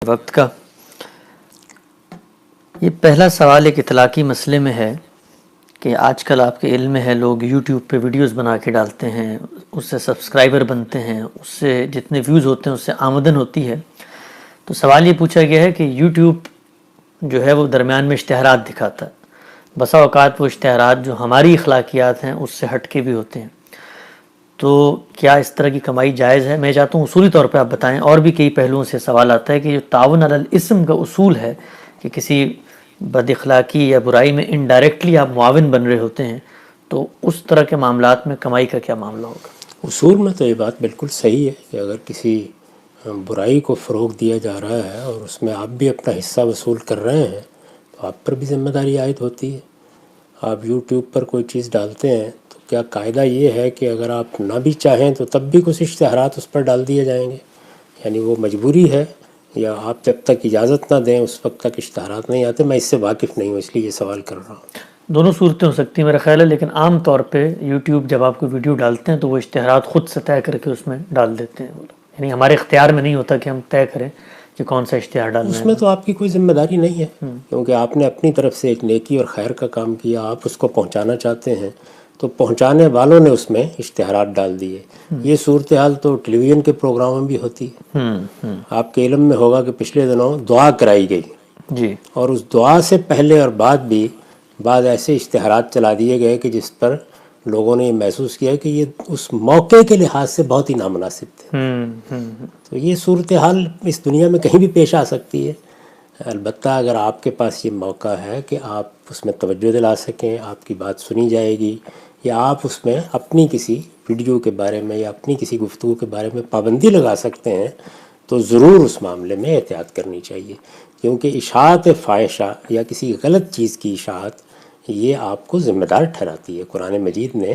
وقت کا. یہ پہلا سوال ایک اطلاقی مسئلے میں ہے کہ آج کل آپ کے علم میں ہے لوگ یوٹیوب پہ ویڈیوز بنا کے ڈالتے ہیں، اس سے سبسکرائبر بنتے ہیں، اس سے جتنے ویوز ہوتے ہیں اس سے آمدن ہوتی ہے. تو سوال یہ پوچھا گیا ہے کہ یوٹیوب جو ہے وہ درمیان میں اشتہارات دکھاتا ہے. بسا اوقات وہ اشتہارات جو ہماری اخلاقیات ہیں اس سے ہٹ کے بھی ہوتے ہیں. تو کیا اس طرح کی کمائی جائز ہے؟ میں چاہتا ہوں اصولی طور پہ آپ بتائیں. اور بھی کئی پہلوؤں سے سوال آتا ہے کہ جو تعاون علی الاسم کا اصول ہے کہ کسی بد اخلاقی یا برائی میں انڈائریکٹلی آپ معاون بن رہے ہوتے ہیں، تو اس طرح کے معاملات میں کمائی کا کیا معاملہ ہوگا؟ اصول میں تو یہ بات بالکل صحیح ہے کہ اگر کسی برائی کو فروغ دیا جا رہا ہے اور اس میں آپ بھی اپنا حصہ وصول کر رہے ہیں تو آپ پر بھی ذمہ داری عائد ہوتی ہے. آپ یوٹیوب پر کوئی چیز ڈالتے ہیں تو کیا قاعدہ یہ ہے کہ اگر آپ نہ بھی چاہیں تو تب بھی کچھ اشتہارات اس پر ڈال دیے جائیں گے؟ یعنی وہ مجبوری ہے یا آپ جب تک اجازت نہ دیں اس وقت تک اشتہارات نہیں آتے؟ میں اس سے واقف نہیں ہوں اس لیے یہ سوال کر رہا ہوں. دونوں صورتیں ہو سکتی ہیں میرا خیال ہے، لیکن عام طور پہ یوٹیوب جب آپ کو ویڈیو ڈالتے ہیں تو وہ اشتہارات خود سے طے کر کے اس میں ڈال دیتے ہیں. یعنی ہمارے اختیار میں نہیں ہوتا کہ ہم طے کریں کہ کون سا اشتہار ڈالنا ہے. اس میں تو آپ کی کوئی ذمہ داری نہیں ہے کیونکہ آپ نے اپنی طرف سے ایک نیکی اور خیر کا کام کیا، آپ اس کو پہنچانا چاہتے ہیں تو پہنچانے والوں نے اس میں اشتہارات ڈال دیے. یہ صورتحال تو ٹیلی ویژن کے پروگراموں میں بھی ہوتی ہے. آپ کے علم میں ہوگا کہ پچھلے دنوں دعا کرائی گئی جی، اور اس دعا سے پہلے اور بعد بھی بعض ایسے اشتہارات چلا دیے گئے کہ جس پر لوگوں نے یہ محسوس کیا کہ یہ اس موقع کے لحاظ سے بہت ہی نامناسب تھے. تو یہ صورتحال اس دنیا میں کہیں بھی پیش آ سکتی ہے. البتہ اگر آپ کے پاس یہ موقع ہے کہ آپ اس میں توجہ دلا سکیں، آپ کی بات سنی جائے گی، یا آپ اس میں اپنی کسی ویڈیو کے بارے میں یا اپنی کسی گفتگو کے بارے میں پابندی لگا سکتے ہیں، تو ضرور اس معاملے میں احتیاط کرنی چاہیے. کیونکہ اشاعت فاحشہ یا کسی غلط چیز کی اشاعت یہ آپ کو ذمہ دار ٹھہراتی ہے. قرآن مجید نے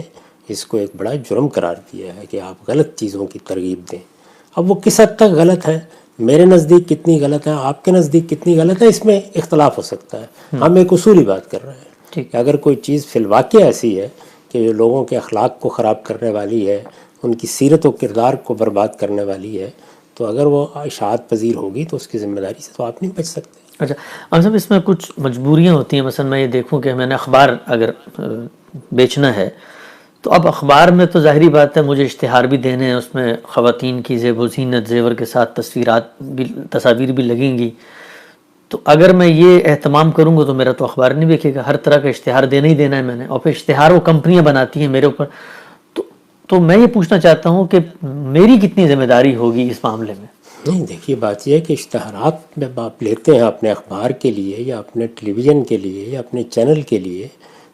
اس کو ایک بڑا جرم قرار دیا ہے کہ آپ غلط چیزوں کی ترغیب دیں. اب وہ کس حد تک غلط ہے، میرے نزدیک کتنی غلط ہے، آپ کے نزدیک کتنی غلط ہے، اس میں اختلاف ہو سکتا ہے. ہم ایک اصولی بات کر رہے ہیں کہ اگر کوئی چیز فی الواقع ایسی ہے کہ جو لوگوں کے اخلاق کو خراب کرنے والی ہے، ان کی سیرت و کردار کو برباد کرنے والی ہے، تو اگر وہ اشاعت پذیر ہوگی تو اس کی ذمہ داری سے تو آپ نہیں بچ سکتے. اچھا عام صاحب، اس میں کچھ مجبوریاں ہوتی ہیں. مثلا میں یہ دیکھوں کہ میں نے اخبار اگر بیچنا ہے تو اب اخبار میں تو ظاہری بات ہے مجھے اشتہار بھی دینے ہیں، اس میں خواتین کی زیب و زینت زیور کے ساتھ تصاویر بھی لگیں گی. تو اگر میں یہ اہتمام کروں گا تو میرا تو اخبار نہیں بکے گا. ہر طرح کا اشتہار دینا ہی دینا ہے میں نے، اور پھر اشتہار وہ کمپنیاں بناتی ہیں میرے اوپر. تو میں یہ پوچھنا چاہتا ہوں کہ میری کتنی ذمہ داری ہوگی اس معاملے میں؟ نہیں، دیکھیے بات یہ ہے کہ اشتہارات جب آپ لیتے ہیں اپنے اخبار کے لیے یا اپنے ٹیلی ویژن کے لیے یا اپنے چینل کے لیے،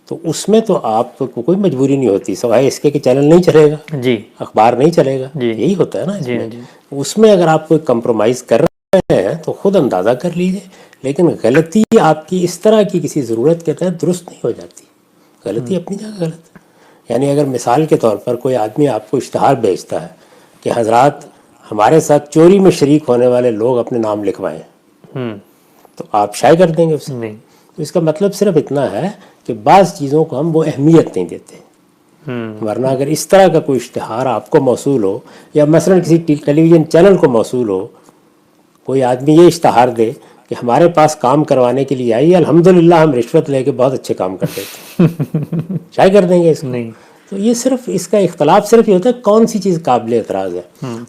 تو اس میں تو آپ کو کوئی مجبوری نہیں ہوتی سوائے اس کے کہ چینل نہیں چلے گا، جی، اخبار نہیں چلے گا. جی، یہی ہوتا ہے نا اس جی، میں. جی. اس میں اگر آپ کوئی کمپرومائز کر رہے ہیں تو خود اندازہ کر لیجئے. لیکن غلطی آپ کی اس طرح کی کسی ضرورت کے تحت درست نہیں ہو جاتی. غلطی اپنی جگہ غلط ہے. یعنی اگر مثال کے طور پر کوئی آدمی آپ کو اشتہار بھیجتا ہے کہ حضرات ہمارے ساتھ چوری میں شریک ہونے والے لوگ اپنے نام لکھوائیں، تو آپ شائع کر دیں گے اسے. نہیں. تو اس کا مطلب صرف اتنا ہے کہ بعض چیزوں کو ہم وہ اہمیت نہیں دیتے. ورنہ اگر اس طرح کا کوئی اشتہار آپ کو موصول ہو یا مثلا کسی ٹیلی ویژن چینل کو موصول ہو، کوئی آدمی یہ اشتہار دے کہ ہمارے پاس کام کروانے کے لیے آئیے، الحمدللہ ہم رشوت لے کے بہت اچھے کام کر دیتے ہیں، شائع کر دیں گے اس کو. نہیں. تو یہ صرف اس کا اختلاف صرف یہ ہوتا ہے کون سی چیز قابل اعتراض ہے.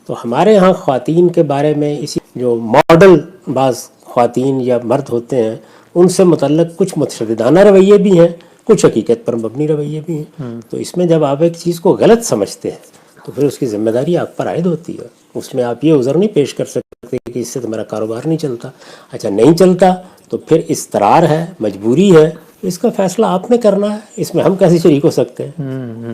تو ہمارے ہاں خواتین کے بارے میں اسی جو ماڈل بعض خواتین یا مرد ہوتے ہیں ان سے متعلق کچھ متشددانہ رویے بھی ہیں، کچھ حقیقت پر مبنی رویے بھی ہیں. تو اس میں جب آپ ایک چیز کو غلط سمجھتے ہیں تو پھر اس کی ذمہ داری آپ پر عائد ہوتی ہے. اس میں آپ یہ عذر نہیں پیش کر سکتے کہ اس سے تو میرا کاروبار نہیں چلتا. اچھا نہیں چلتا تو پھر اضطرار ہے، مجبوری ہے، اس کا فیصلہ آپ نے کرنا ہے. اس میں ہم کیسے شریک ہو سکتے ہیں؟